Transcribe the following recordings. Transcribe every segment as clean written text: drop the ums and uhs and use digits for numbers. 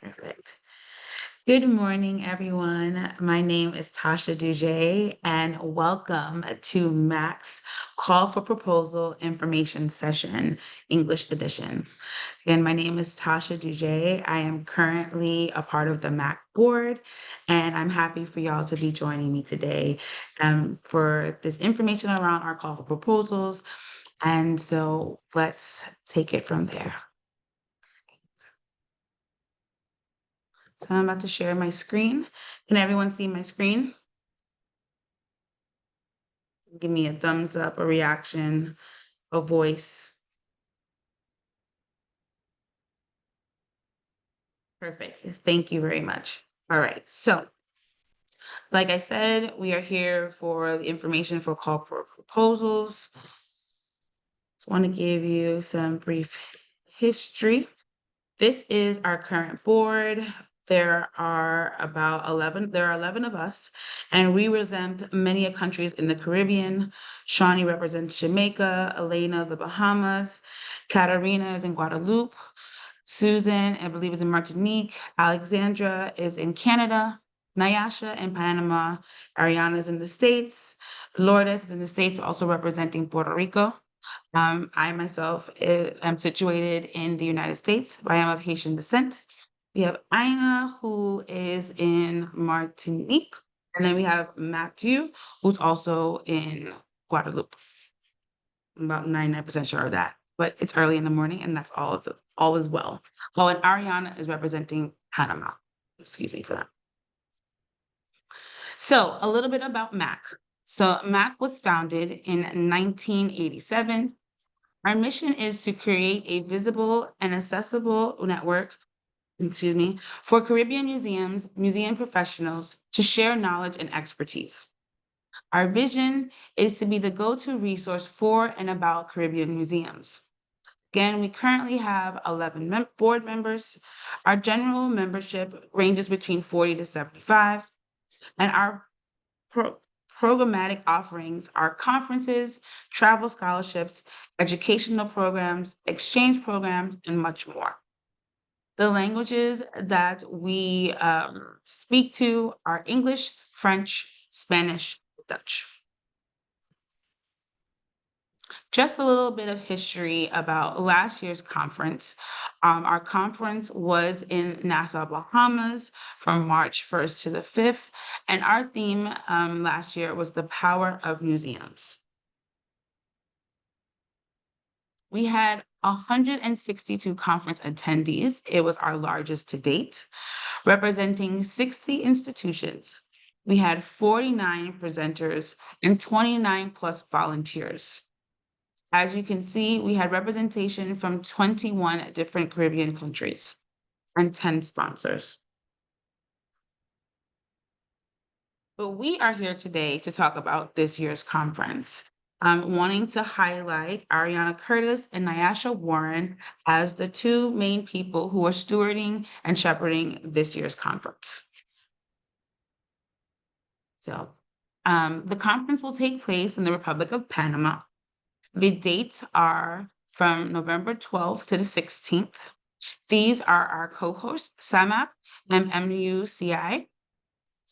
Perfect. Good morning, everyone. My name is Tasha Duje, and welcome to Mac's Call for Proposal Information Session, English Edition. Again, my name is Tasha Duje. I am currently a part of the Mac board, and I'm happy for y'all to be joining me today for this information around our call for proposals. And so let's take it from there. So I'm about to share my screen. Can everyone see my screen? Give me a thumbs up, a reaction, a voice. Perfect. Thank you very much. All right. So, like I said, we are here for the information for call for proposals. Just want to give you some brief history. This is our current board. There are 11 of us, and we represent many countries in the Caribbean. Shawnee represents Jamaica, Elena, the Bahamas, Katarina is in Guadeloupe, Susan, I believe, is in Martinique, Alexandra is in Canada, Nyasha in Panama, Ariana is in the States, Lourdes is in the States, but also representing Puerto Rico. I myself am situated in the United States, but I am of Haitian descent. We have Aina, who is in Martinique, and then we have Matthew, who's also in Guadeloupe. I'm about 99% sure of that, but it's early in the morning, and that's all is well. Oh, and Ariana is representing Panama. Excuse me for that. So, a little bit about MAC. So, MAC was founded in 1987. Our mission is to create a visible and accessible network, for Caribbean museums, museum professionals to share knowledge and expertise. Our vision is to be the go-to resource for and about Caribbean museums. Again, we currently have 11 board members. Our general membership ranges between 40 to 75, and our pro- programmatic offerings are conferences, travel scholarships, educational programs, exchange programs, and much more. The languages that we speak to are English, French, Spanish, Dutch. Just a little bit of history about last year's conference. Our conference was in Nassau, Bahamas from March 1st to the 5th, and our theme last year was the power of museums. We had 162 conference attendees. It was our largest to date, representing 60 institutions. We had 49 presenters and 29 plus volunteers. As you can see, we had representation from 21 different Caribbean countries and 10 sponsors. But we are here today to talk about this year's conference. I'm wanting to highlight Ariana Curtis and Nyasha Warren as the two main people who are stewarding and shepherding this year's conference. So, the conference will take place in the Republic of Panama. The dates are from November 12th to the 16th. These are our co-hosts, Samap and MUCI.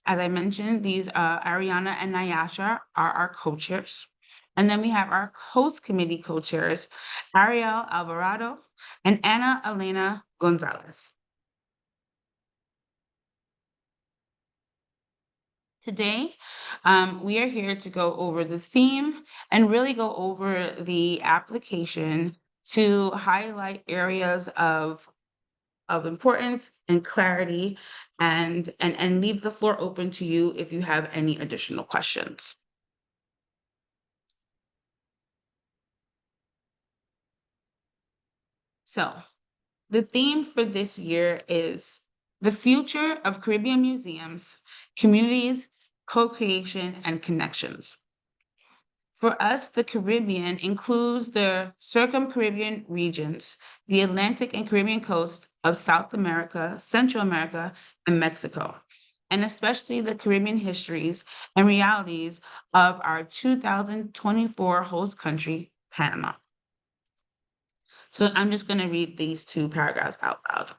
As I mentioned, these Ariana and Nyasha are our co-chairs. And then we have our host committee co-chairs, Ariel Alvarado and Ana Elena Gonzalez. Today, we are here to go over the theme and really go over the application to highlight areas of importance and clarity and leave the floor open to you if you have any additional questions. So, the theme for this year is the future of Caribbean museums, communities, co-creation, and connections. For us, the Caribbean includes the circum-Caribbean regions, the Atlantic and Caribbean coast of South America, Central America, and Mexico, and especially the Caribbean histories and realities of our 2024 host country, Panama. So I'm just going to read these two paragraphs out loud.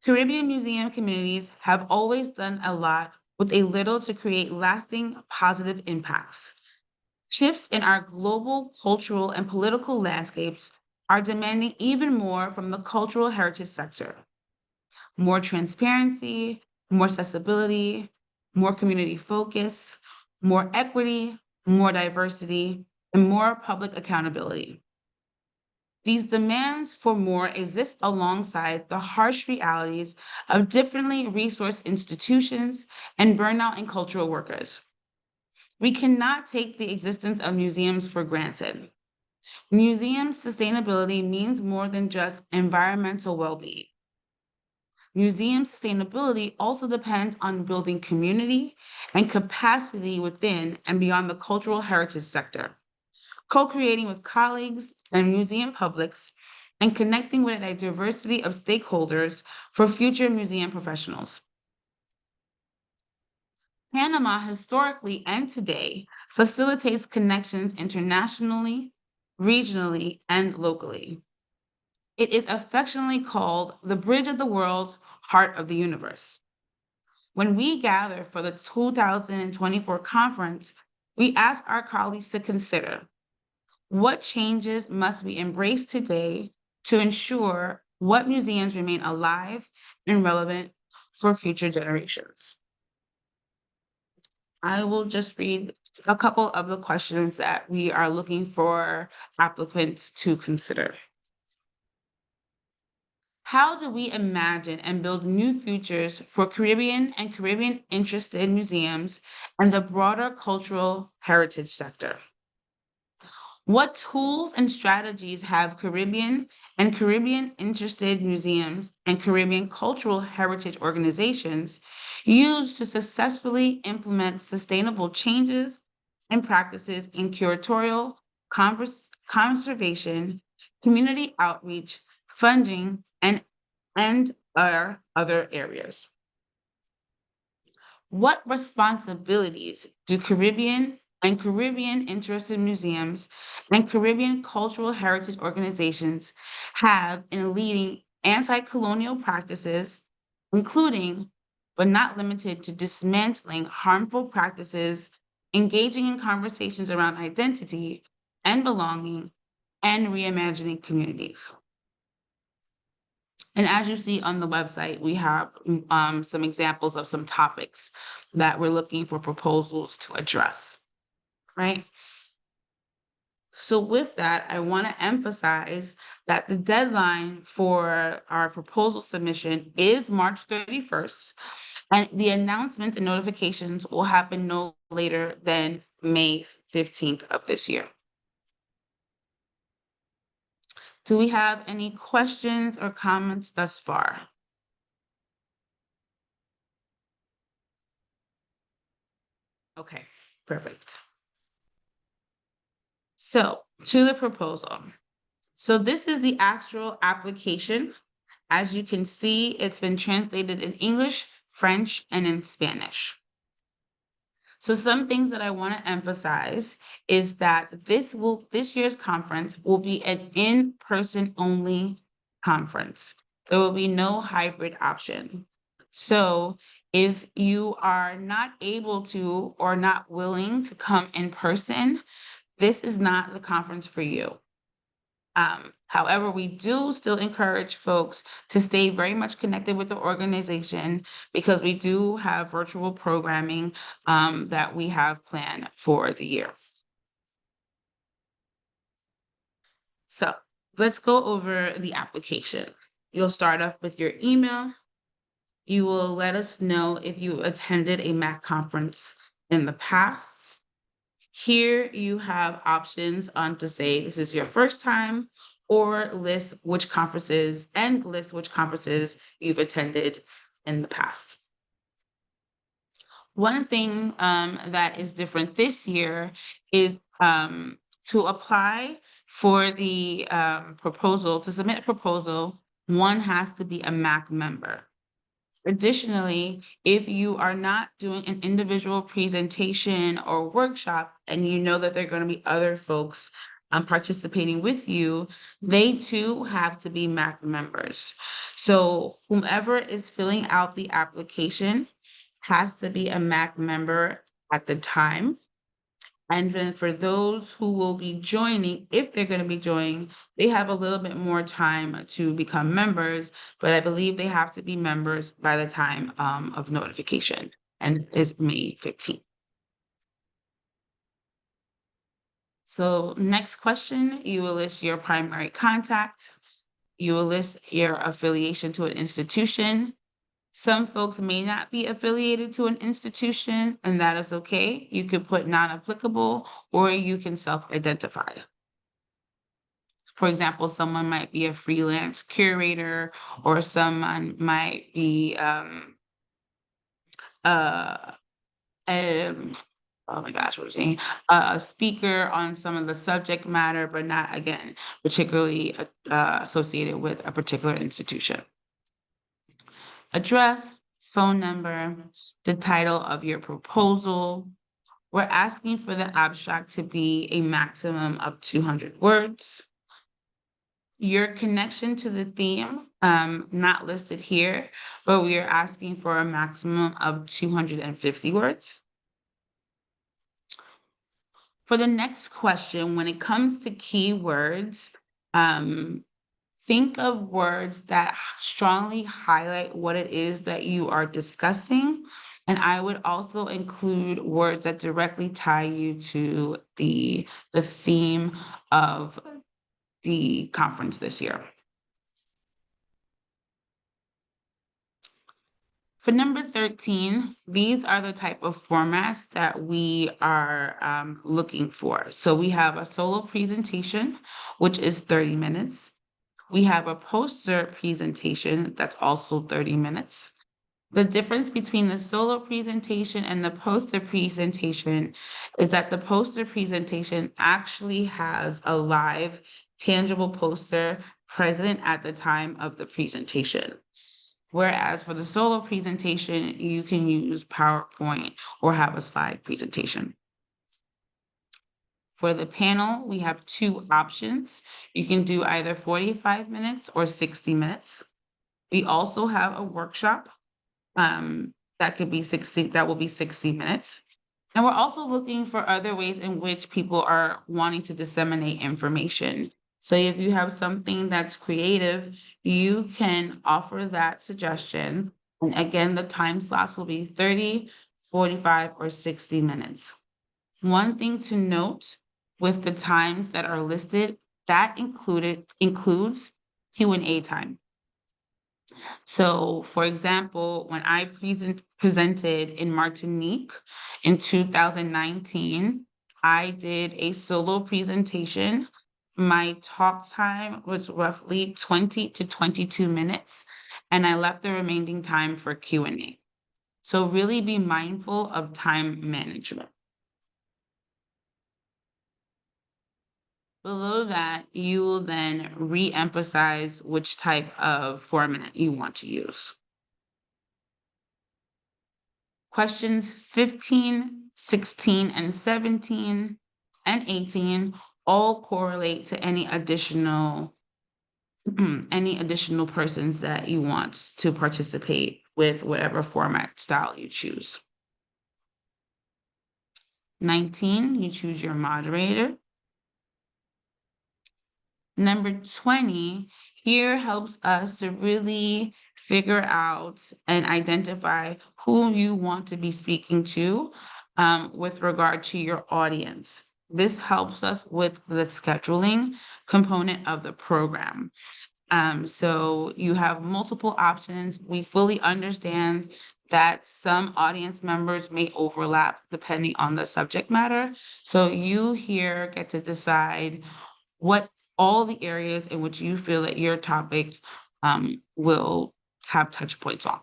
Caribbean museum communities have always done a lot with a little to create lasting positive impacts. Shifts in our global cultural and political landscapes are demanding even more from the cultural heritage sector: more transparency, more accessibility, more community focus, more equity, more diversity, and more public accountability. These demands for more exist alongside the harsh realities of differently resourced institutions and burnout in cultural workers. We cannot take the existence of museums for granted. Museum sustainability means more than just environmental well being. Museum sustainability also depends on building community and capacity within and beyond the cultural heritage sector, co creating with colleagues and museum publics, and connecting with a diversity of stakeholders for future museum professionals. Panama historically and today facilitates connections internationally, regionally, and locally. It is affectionately called the bridge of the world's heart of the universe. When we gather for the 2024 conference, we ask our colleagues to consider: what changes must we embrace today to ensure what museums remain alive and relevant for future generations? I will just read a couple of the questions that we are looking for applicants to consider. How do we imagine and build new futures for Caribbean and Caribbean interested museums and the broader cultural heritage sector? What tools and strategies have Caribbean and Caribbean interested museums and Caribbean cultural heritage organizations used to successfully implement sustainable changes and practices in curatorial, conservation, community outreach, funding, and other areas? What responsibilities do Caribbean and Caribbean interested museums and Caribbean cultural heritage organizations have in leading anti colonial practices, including but not limited to dismantling harmful practices, engaging in conversations around identity and belonging, and reimagining communities? And as you see on the website, we have some examples of some topics that we're looking for proposals to address, right? So with that, I want to emphasize that the deadline for our proposal submission is March 31st, and the announcements and notifications will happen no later than May 15th of this year. Do we have any questions or comments thus far? Okay, perfect. So to the proposal. So this is the actual application. As you can see, it's been translated in English, French, and in Spanish. So some things that I want to emphasize is that this year's conference will be an in-person only conference. There will be no hybrid option. So if you are not able to or not willing to come in person, this is not the conference for you. However, we do still encourage folks to stay very much connected with the organization because we do have virtual programming that we have planned for the year. So let's go over the application. You'll start off with your email. You will let us know if you attended a MAC conference in the past. Here you have options on to say this is your first time, or list which conferences you've attended in the past. One thing that is different this year is to apply for the proposal, to submit a proposal, one has to be a MAC member. Additionally, if you are not doing an individual presentation or workshop and you know that there are going to be other folks participating with you, they too have to be MAC members. So whomever is filling out the application has to be a MAC member at the time. And then for those who will be joining, if they're going to be joining, they have a little bit more time to become members, but I believe they have to be members by the time of notification, and it's May 15th. So next question, you will list your primary contact. You will list your affiliation to an institution. Some folks may not be affiliated to an institution, and that is okay. You can put non-applicable, or you can self-identify. For example, someone might be a freelance curator, or someone might be uh, um, oh my gosh, what was I saying? A speaker on some of the subject matter, but not again particularly associated with a particular institution. Address, phone number, the title of your proposal. We're asking for the abstract to be a maximum of 200 words. Your connection to the theme, not listed here, but we are asking for a maximum of 250 words. For the next question, when it comes to keywords, think of words that strongly highlight what it is that you are discussing. And I would also include words that directly tie you to the theme of the conference this year. For number 13, these are the type of formats that we are looking for. So we have a solo presentation, which is 30 minutes. We have a poster presentation that's also 30 minutes. The difference between the solo presentation and the poster presentation is that the poster presentation actually has a live, tangible poster present at the time of the presentation. Whereas for the solo presentation, you can use PowerPoint or have a slide presentation. For the panel, we have two options. You can do either 45 minutes or 60 minutes. We also have a workshop that will be 60 minutes. And we're also looking for other ways in which people are wanting to disseminate information. So if you have something that's creative, you can offer that suggestion. And again, the time slots will be 30, 45, or 60 minutes. One thing to note with the times that are listed, that includes Q&A time. So, for example, when I presented in Martinique in 2019, I did a solo presentation. My talk time was roughly 20 to 22 minutes, and I left the remaining time for Q&A. So really be mindful of time management. Below that, you will then re-emphasize which type of format you want to use. Questions 15, 16, and 17, and 18 all correlate to any additional persons that you want to participate with whatever format style you choose. 19, you choose your moderator. Number 20 here helps us to really figure out and identify who you want to be speaking to with regard to your audience. This helps us with the scheduling component of the program. So you have multiple options. We fully understand that some audience members may overlap depending on the subject matter. So you here get to decide what all the areas in which you feel that your topic will have touch points on.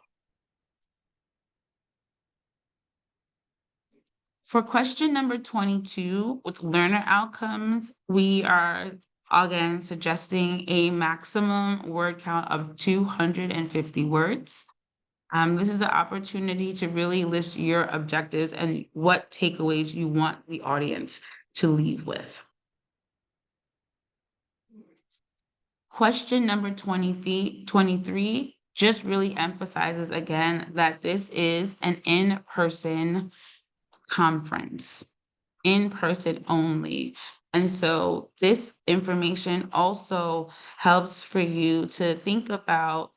For question number 22, with learner outcomes, we are again suggesting a maximum word count of 250 words. This is the opportunity to really list your objectives and what takeaways you want the audience to leave with. Question number 23 just really emphasizes again that this is an in-person conference, in person only. And so this information also helps for you to think about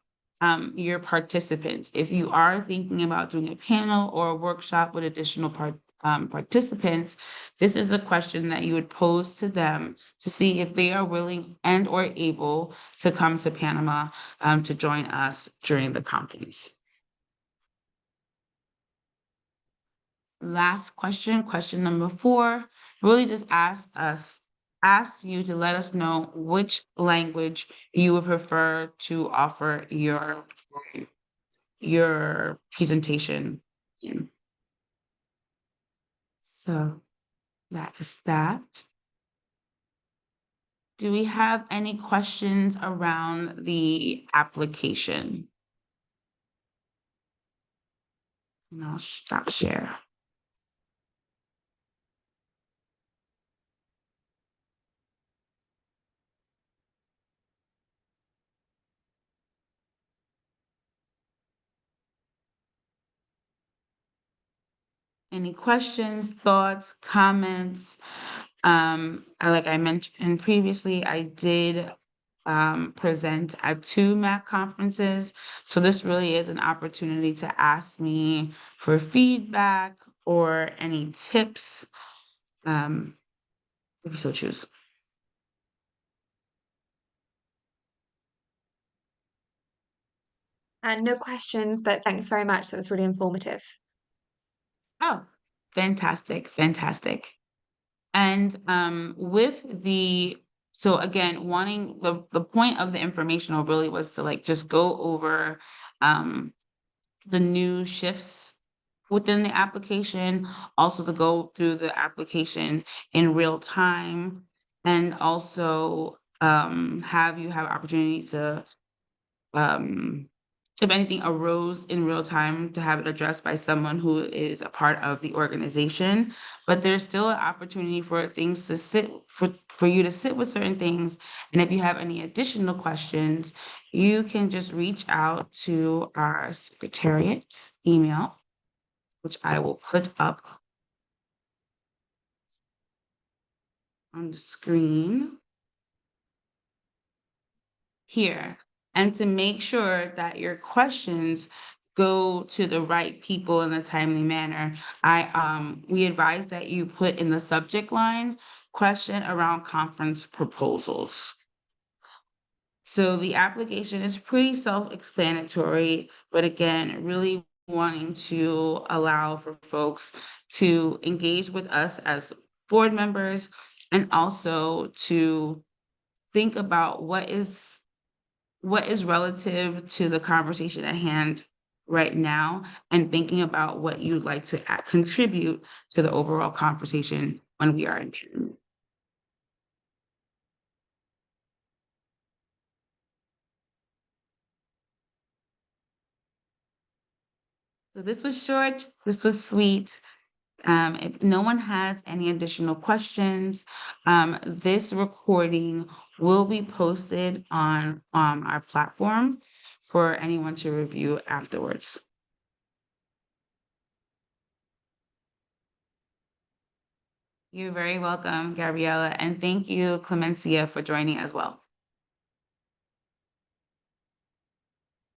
your participants. If you are thinking about doing a panel or a workshop with additional participants, this is a question that you would pose to them to see if they are willing and or able to come to Panama to join us during the conference. Last question, question number 4, really just ask you to let us know which language you would prefer to offer your presentation in. So that is that. Do we have any questions around the application? And I'll stop share. Any questions, thoughts, comments? Like I mentioned previously, I did present at 2 MAC conferences. So this really is an opportunity to ask me for feedback or any tips, if you so choose. And no questions, but thanks very much. That was really informative. Oh, fantastic, fantastic. And so again, wanting the point of the informational really was to like just go over the new shifts within the application, also to go through the application in real time, and also have you have opportunity to um, if anything arose in real time, to have it addressed by someone who is a part of the organization. But there's still an opportunity for things to sit for you to sit with certain things. And if you have any additional questions, you can just reach out to our secretariat email, which I will put up on the screen here. And to make sure that your questions go to the right people in a timely manner, we advise that you put in the subject line question around conference proposals. So the application is pretty self-explanatory, but again, really wanting to allow for folks to engage with us as board members and also to think about what is relative to the conversation at hand right now, and thinking about what you'd like to contribute to the overall conversation when we are in June. So this was short, this was sweet. If no one has any additional questions, this recording will be posted on our platform for anyone to review afterwards. You're very welcome, Gabriella, and thank you, Clemencia, for joining as well.